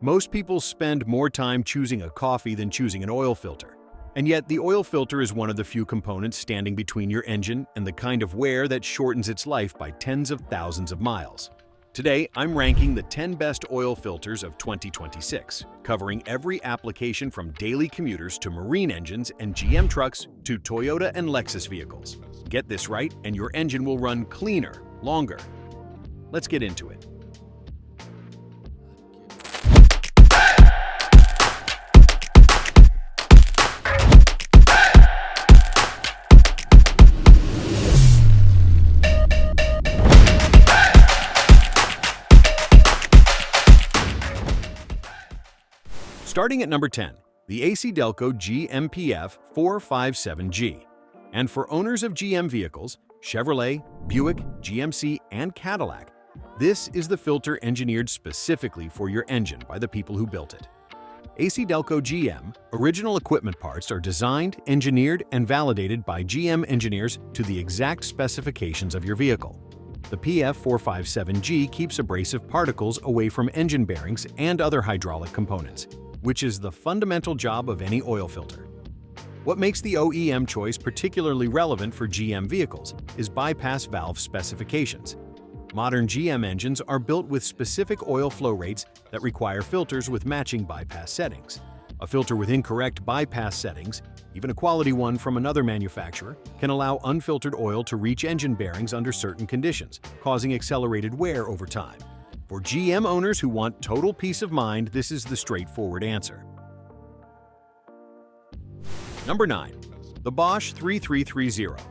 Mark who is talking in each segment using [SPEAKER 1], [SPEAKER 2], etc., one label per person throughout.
[SPEAKER 1] Most people spend more time choosing a coffee than choosing an oil filter. And yet, the oil filter is one of the few components standing between your engine and the kind of wear that shortens its life by tens of thousands of miles. Today, I'm ranking the 10 best oil filters of 2026, covering every application from daily commuters to marine engines and GM trucks to Toyota and Lexus vehicles. Get this right, and your engine will run cleaner, longer. Let's get into it. Starting at number 10, the AC Delco GMPF 457G. And for owners of GM vehicles, Chevrolet, Buick, GMC, and Cadillac, this is the filter engineered specifically for your engine by the people who built it. AC Delco GM original equipment parts are designed, engineered, and validated by GM engineers to the exact specifications of your vehicle. The PF457G keeps abrasive particles away from engine bearings and other hydraulic components, which is the fundamental job of any oil filter. What makes the OEM choice particularly relevant for GM vehicles is bypass valve specifications. Modern GM engines are built with specific oil flow rates that require filters with matching bypass settings. A filter with incorrect bypass settings, even a quality one from another manufacturer, can allow unfiltered oil to reach engine bearings under certain conditions, causing accelerated wear over time. For GM owners who want total peace of mind, this is the straightforward answer. Number 9. The Bosch 3330.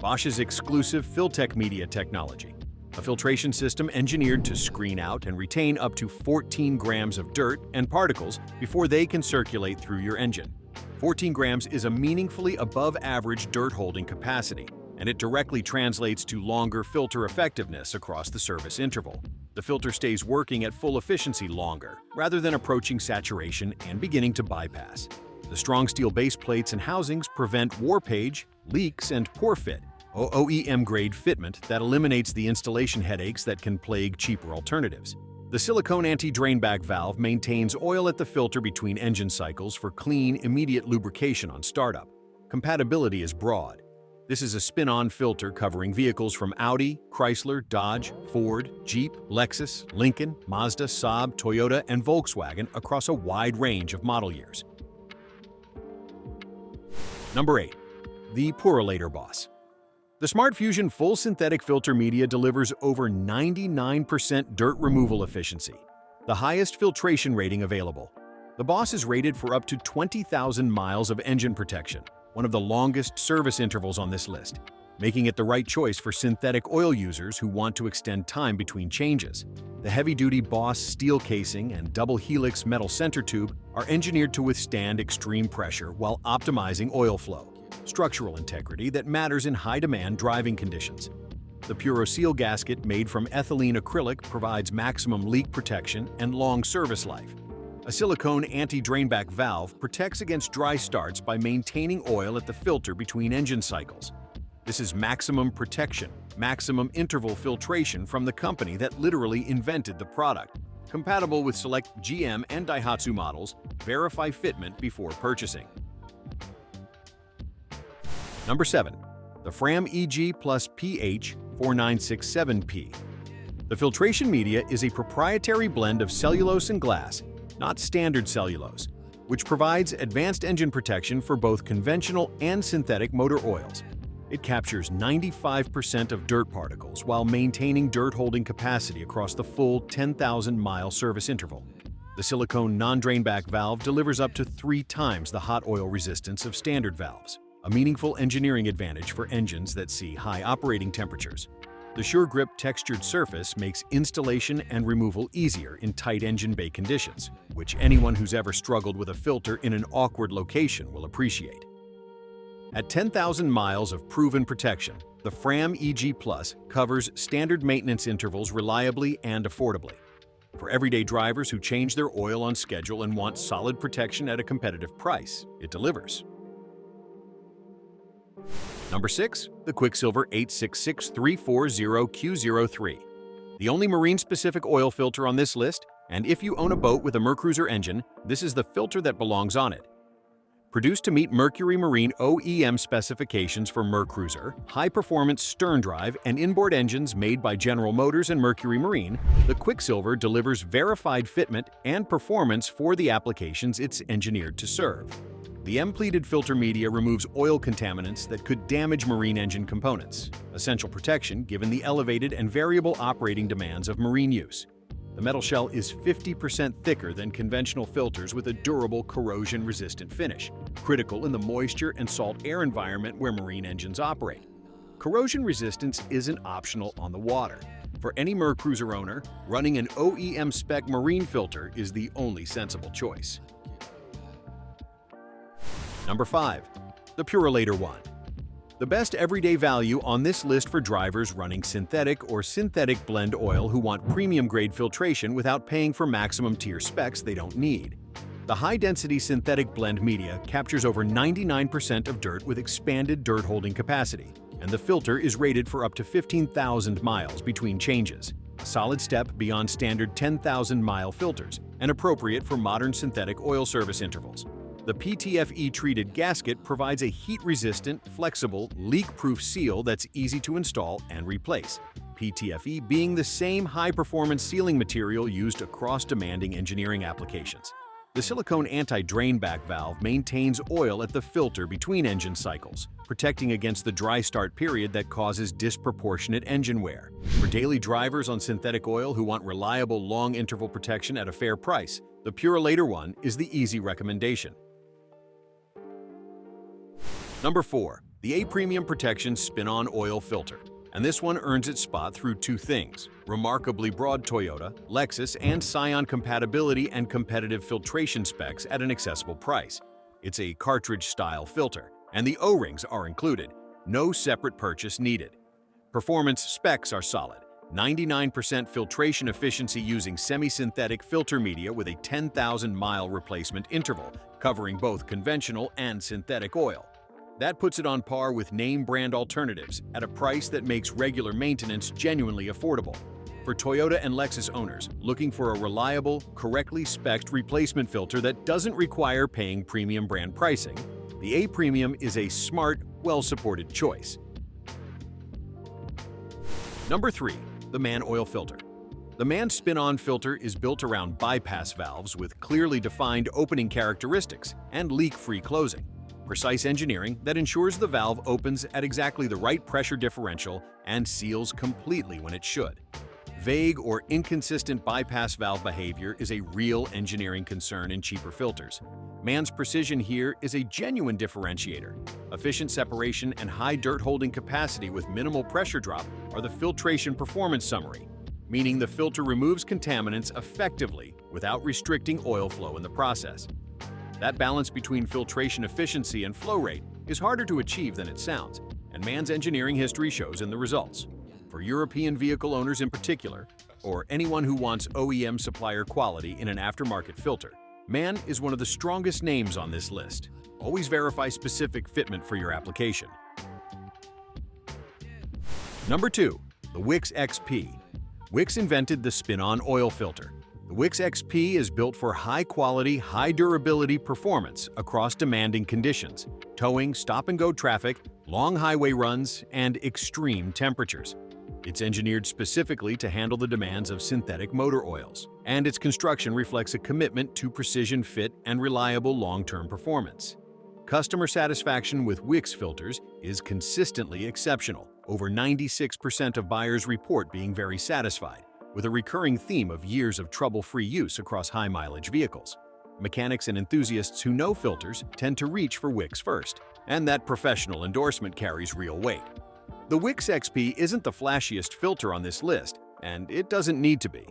[SPEAKER 1] Bosch's exclusive Filtech media technology, a filtration system engineered to screen out and retain up to 14 grams of dirt and particles before they can circulate through your engine. 14 grams is a meaningfully above-average dirt-holding capacity, and it directly translates to longer filter effectiveness across the service interval. The filter stays working at full efficiency longer, rather than approaching saturation and beginning to bypass. The strong steel base plates and housings prevent warpage, leaks, and poor fit, OEM-grade fitment that eliminates the installation headaches that can plague cheaper alternatives. The silicone anti-drainback valve maintains oil at the filter between engine cycles for clean, immediate lubrication on startup. Compatibility is broad. This is a spin-on filter covering vehicles from Audi, Chrysler, Dodge, Ford, Jeep, Lexus, Lincoln, Mazda, Saab, Toyota, and Volkswagen across a wide range of model years. Number 8. The Purolator Boss. The Smart Fusion Full Synthetic Filter Media delivers over 99% dirt removal efficiency, the highest filtration rating available. The Boss is rated for up to 20,000 miles of engine protection, one of the longest service intervals on this list, making it the right choice for synthetic oil users who want to extend time between changes. The heavy-duty Boss steel casing and double helix metal center tube are engineered to withstand extreme pressure while optimizing oil flow, structural integrity that matters in high-demand driving conditions. The Puro-Seal gasket made from ethylene acrylic provides maximum leak protection and long service life. A silicone anti-drainback valve protects against dry starts by maintaining oil at the filter between engine cycles. This is maximum protection, maximum interval filtration from the company that literally invented the product. Compatible with select GM and Daihatsu models, verify fitment before purchasing. Number 7. The Fram EG plus PH 4967P. The filtration media is a proprietary blend of cellulose and glass, not standard cellulose, which provides advanced engine protection for both conventional and synthetic motor oils. It captures 95% of dirt particles while maintaining dirt-holding capacity across the full 10,000-mile service interval. The silicone non-drainback valve delivers up to 3 times the hot oil resistance of standard valves, a meaningful engineering advantage for engines that see high operating temperatures. The SureGrip textured surface makes installation and removal easier in tight engine bay conditions, which anyone who's ever struggled with a filter in an awkward location will appreciate. At 10,000 miles of proven protection, the Fram EG Plus covers standard maintenance intervals reliably and affordably. For everyday drivers who change their oil on schedule and want solid protection at a competitive price, it delivers. Number 6. The Quicksilver 866340Q03. The only marine-specific oil filter on this list, And if you own a boat with a Mercruiser engine, this is the filter that belongs on it. Produced to meet Mercury Marine OEM specifications for Mercruiser, high-performance stern drive, and inboard engines made by General Motors and Mercury Marine, the Quicksilver delivers verified fitment and performance for the applications it's engineered to serve. The M-pleated filter media removes oil contaminants that could damage marine engine components, essential protection given the elevated and variable operating demands of marine use. The metal shell is 50% thicker than conventional filters with a durable, corrosion-resistant finish, critical in the moisture and salt air environment where marine engines operate. Corrosion resistance isn't optional on the water. For any Mercruiser owner, running an OEM spec marine filter is the only sensible choice. Number 5. The Purolator One. The best everyday value on this list for drivers running synthetic or synthetic blend oil who want premium-grade filtration without paying for maximum-tier specs they don't need. The high-density synthetic blend media captures over 99% of dirt with expanded dirt-holding capacity, and the filter is rated for up to 15,000 miles between changes, a solid step beyond standard 10,000-mile filters and appropriate for modern synthetic oil service intervals. The PTFE-treated gasket provides a heat-resistant, flexible, leak-proof seal that's easy to install and replace, PTFE being the same high-performance sealing material used across demanding engineering applications. The silicone anti-drain back valve maintains oil at the filter between engine cycles, protecting against the dry start period that causes disproportionate engine wear. For daily drivers on synthetic oil who want reliable long-interval protection at a fair price, the Purolator One is the easy recommendation. Number 4. The A-Premium Protection Spin-On Oil Filter. And this one earns its spot through two things: remarkably broad Toyota, Lexus, and Scion compatibility and competitive filtration specs at an accessible price. It's a cartridge-style filter, and the O-rings are included. No separate purchase needed. Performance specs are solid. 99% filtration efficiency using semi-synthetic filter media with a 10,000-mile replacement interval, covering both conventional and synthetic oil. That puts it on par with name-brand alternatives at a price that makes regular maintenance genuinely affordable. For Toyota and Lexus owners looking for a reliable, correctly spec'd replacement filter that doesn't require paying premium brand pricing, the A-Premium is a smart, well-supported choice. Number 3. The Mann Oil Filter. The Mann spin-on filter is built around bypass valves with clearly defined opening characteristics and leak-free closing. Precise engineering that ensures the valve opens at exactly the right pressure differential and seals completely when it should. Vague or inconsistent bypass valve behavior is a real engineering concern in cheaper filters. Mann's precision here is a genuine differentiator. Efficient separation and high dirt holding capacity with minimal pressure drop are the filtration performance summary, meaning the filter removes contaminants effectively without restricting oil flow in the process. That balance between filtration efficiency and flow rate is harder to achieve than it sounds, and Mann's engineering history shows in the results. For European vehicle owners in particular, or anyone who wants OEM supplier quality in an aftermarket filter, Mann is one of the strongest names on this list. Always verify specific fitment for your application. Number 2. The Wix XP. Wix invented the spin-on oil filter. The Wix XP is built for high-quality, high-durability performance across demanding conditions: towing, stop-and-go traffic, long highway runs, and extreme temperatures. It's engineered specifically to handle the demands of synthetic motor oils, and its construction reflects a commitment to precision fit and reliable long-term performance. Customer satisfaction with Wix filters is consistently exceptional. Over 96% of buyers report being very satisfied, with a recurring theme of years of trouble-free use across high-mileage vehicles. Mechanics and enthusiasts who know filters tend to reach for Wix first, and that professional endorsement carries real weight. The Wix XP isn't the flashiest filter on this list, and it doesn't need to be.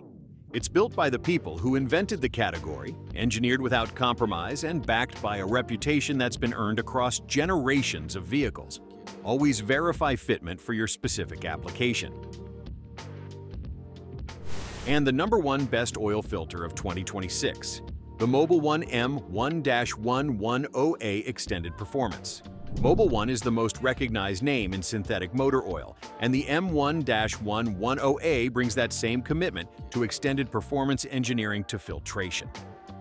[SPEAKER 1] It's built by the people who invented the category, engineered without compromise, and backed by a reputation that's been earned across generations of vehicles. Always verify fitment for your specific application. And the number 1 best oil filter of 2026, the Mobil 1M 1-110A Extended Performance. Mobil 1 is the most recognized name in synthetic motor oil, and the M1-110A brings that same commitment to extended performance engineering to filtration.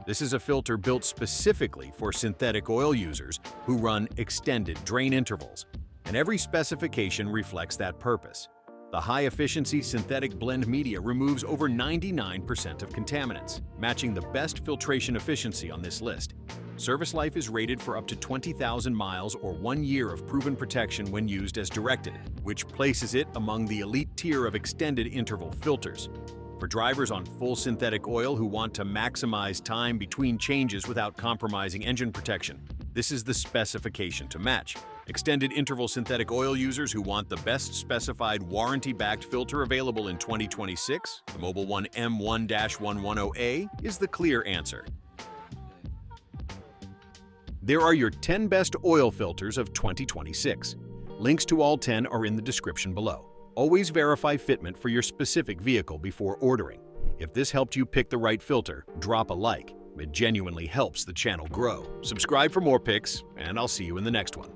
[SPEAKER 1] This is a filter built specifically for synthetic oil users who run extended drain intervals, and every specification reflects that purpose. The high-efficiency synthetic blend media removes over 99% of contaminants, matching the best filtration efficiency on this list. Service life is rated for up to 20,000 miles or 1 year of proven protection when used as directed, which places it among the elite tier of extended interval filters. For drivers on full synthetic oil who want to maximize time between changes without compromising engine protection, this is the specification to match. Extended interval synthetic oil users who want the best specified warranty-backed filter available in 2026, the Mobil 1 M1-110A is the clear answer. There are your 10 best oil filters of 2026. Links to all 10 are in the description below. Always verify fitment for your specific vehicle before ordering. If this helped you pick the right filter, drop a like. It genuinely helps the channel grow. Subscribe for more picks, and I'll see you in the next one.